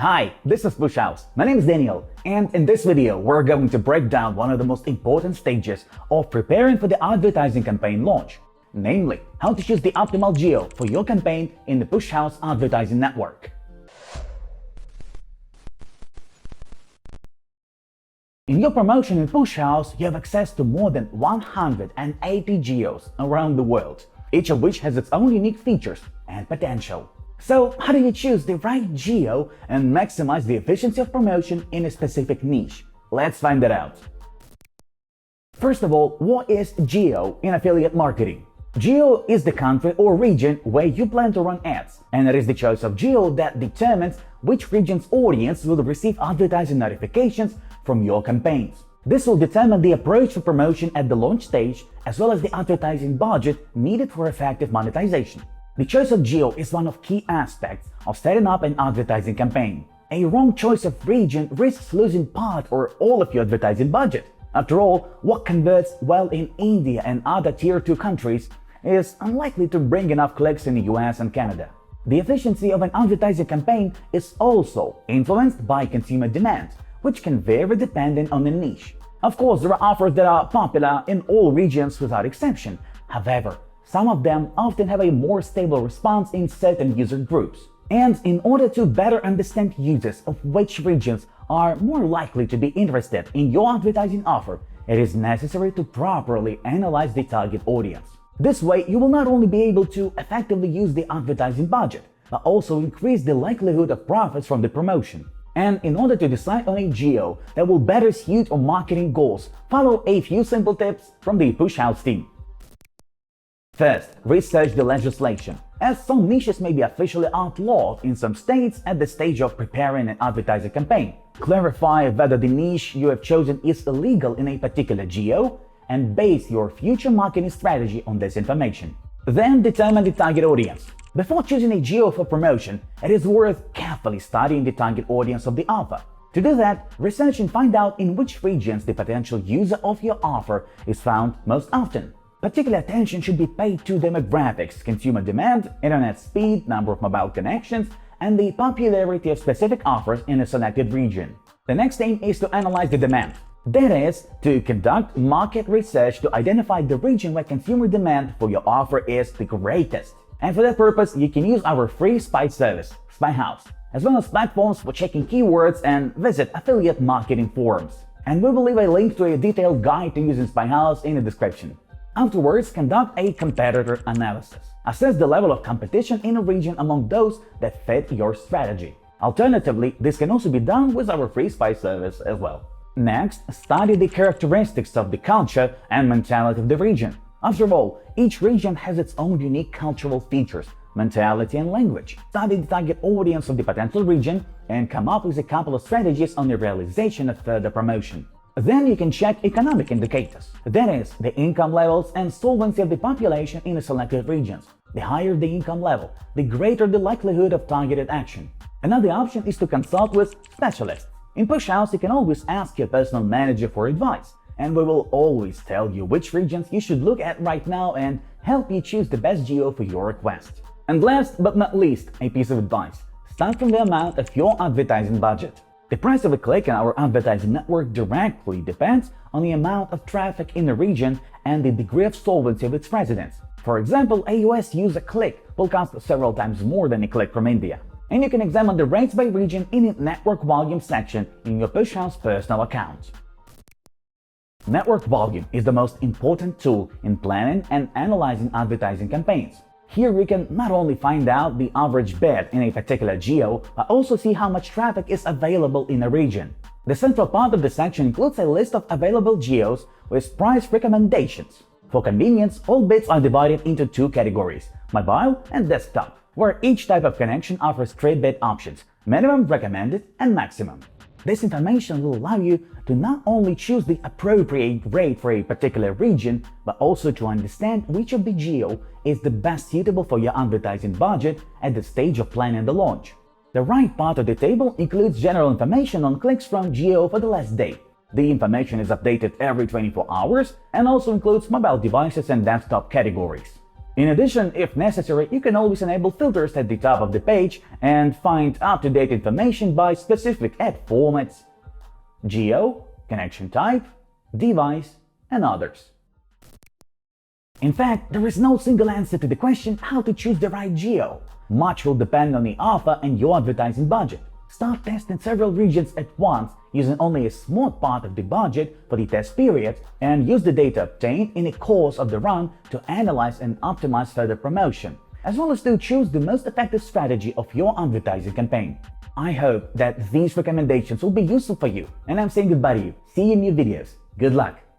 Hi, this is Push.House. My name is Daniel, and in this video, we're going to break down one of the most important stages of preparing for the advertising campaign launch, namely, how to choose the optimal geo for your campaign in the Push.House advertising network. In your promotion in Push.House, you have access to more than 180 geos around the world, each of which has its own unique features and potential. So, how do you choose the right geo and maximize the efficiency of promotion in a specific niche? Let's find that out. First of all, what is geo in affiliate marketing? Geo is the country or region where you plan to run ads, and it is the choice of geo that determines which region's audience will receive advertising notifications from your campaigns. This will determine the approach for promotion at the launch stage, as well as the advertising budget needed for effective monetization. The choice of geo is one of key aspects of setting up an advertising campaign. A wrong choice of region risks losing part or all of your advertising budget. After all, what converts well in India and other Tier 2 countries is unlikely to bring enough clicks in the US and Canada. The efficiency of an advertising campaign is also influenced by consumer demand, which can vary depending on the niche. Of course, there are offers that are popular in all regions without exception. However, some of them often have a more stable response in certain user groups. And in order to better understand users of which regions are more likely to be interested in your advertising offer, it is necessary to properly analyze the target audience. This way, you will not only be able to effectively use the advertising budget, but also increase the likelihood of profits from the promotion. And in order to decide on a geo that will better suit your marketing goals, follow a few simple tips from the Push.House team. First, research the legislation, as some niches may be officially outlawed in some states at the stage of preparing an advertising campaign. Clarify whether the niche you have chosen is illegal in a particular geo, and base your future marketing strategy on this information. Then determine the target audience. Before choosing a geo for promotion, it is worth carefully studying the target audience of the offer. To do that, research and find out in which regions the potential user of your offer is found most often. Particular attention should be paid to demographics, consumer demand, internet speed, number of mobile connections, and the popularity of specific offers in a selected region. The next aim is to analyze the demand. That is, to conduct market research to identify the region where consumer demand for your offer is the greatest. And for that purpose, you can use our free spy service, Push.House, as well as platforms for checking keywords and visit affiliate marketing forums. And we will leave a link to a detailed guide to using Push.House in the description. Afterwards, conduct a competitor analysis. Assess the level of competition in a region among those that fit your strategy. Alternatively, this can also be done with our free spy service as well. Next, study the characteristics of the culture and mentality of the region. After all, each region has its own unique cultural features, mentality, and language. Study the target audience of the potential region and come up with a couple of strategies on the realization of further promotion. Then you can check economic indicators, that is, the income levels and solvency of the population in the selected regions. The higher the income level, the greater the likelihood of targeted action. Another option is to consult with specialists. In Push.House, you can always ask your personal manager for advice, and we will always tell you which regions you should look at right now and help you choose the best geo for your request. And last but not least, a piece of advice: start from the amount of your advertising budget. The price of a click in our advertising network directly depends on the amount of traffic in the region and the degree of solvency of its residents. For example, a US user click will cost several times more than a click from India. And you can examine the rates by region in the Network Volume section in your Push.House personal account. Network volume is the most important tool in planning and analyzing advertising campaigns. Here we can not only find out the average bid in a particular geo, but also see how much traffic is available in a region. The central part of the section includes a list of available geos with price recommendations. For convenience, all bids are divided into two categories: mobile and desktop, where each type of connection offers three bid options: minimum, recommended, and maximum. This information will allow you to not only choose the appropriate rate for a particular region, but also to understand which of the geo is the best suitable for your advertising budget at the stage of planning the launch. The right part of the table includes general information on clicks from geo for the last day. The information is updated every 24 hours and also includes mobile devices and desktop categories. In addition, if necessary, you can always enable filters at the top of the page and find up-to-date information by specific ad formats, geo, connection type, device, and others. In fact, there is no single answer to the question how to choose the right geo. Much will depend on the offer and your advertising budget. Start testing several regions at once using only a small part of the budget for the test period, and use the data obtained in the course of the run to analyze and optimize further promotion, as well as to choose the most effective strategy of your advertising campaign. I hope that these recommendations will be useful for you, and I'm saying goodbye to you. See you in new videos. Good luck!